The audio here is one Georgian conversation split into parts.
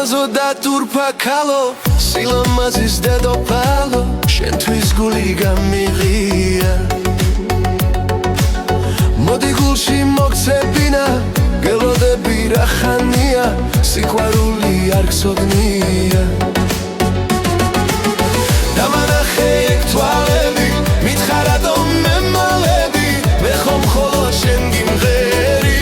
აზო და თურფა ქალო სილამაზის დედოფალო შენთვის გული გამიღია მოდი გულში მოგცებინა გელოდები რა ხანია სიყვარული არ გსოგნია დამანახე ეგ თვალები მითხარ რატომ მემალები მე ხომ მხოლოდ შენ გიმღერი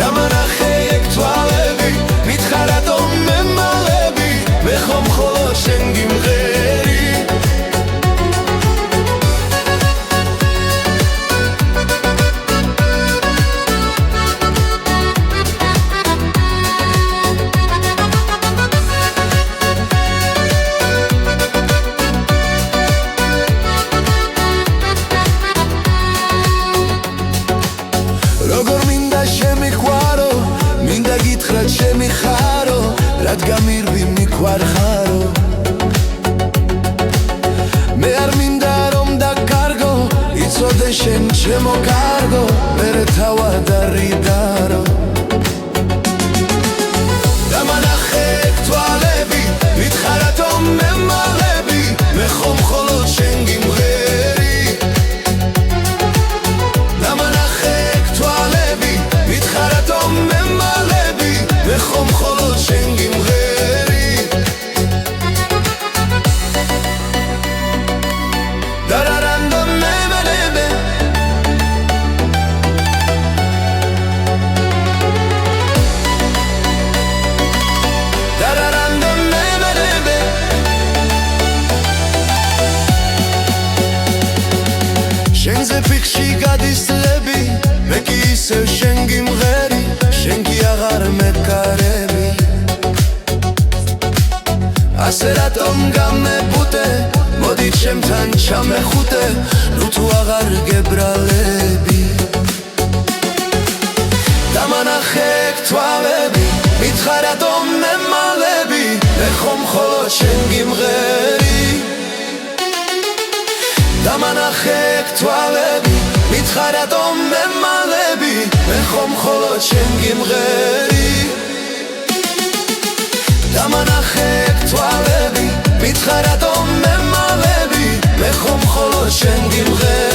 დამანახე ეგ თვალები მითხარ რატომ მემალები მე ხომ მხოლოდ შენ გიმღერი როგორ მინდა შემიყვარო მინდა გითხრათ შემიხარო რადგან მირვი მიყვარხარო მე არ მინდა რომ დაკარგო იცოდე შენ ჩემო კარგო მერე თავად არ იდარო დამანახე ეგ თვალები მითხარ რატომ მემალები მე ხომ მხოლოდ შენ გიმღერი დამანახე ეგ თვალები მითხარ რატომ მემალები მე ხომ მხოლოდ შენ გიმღერი დარარანდო მემალები დარარანდო მემალები შენზე ფიქში გადის წლები მე კი ისევ შენ გიმღერი შენ კი აღარ მეკარები ასე რატომ გამებუტე მოდი ჩემთან ჩამეხუტე ნუ თუ აღარ გებრალები დამანახე ეგ თვალები მითხარ რატომ მემალები მე ხომ მხოლოდ შენ გიმღერი დამანახე ეგ თვალები მითხარ რატომ მემალები მე ხომ მხოლოდ შენ გიმღერი დამანახე ეგ თვალები მითხარ რატომ მემალები მე ხომ მხოლოდ შენ გიმღერი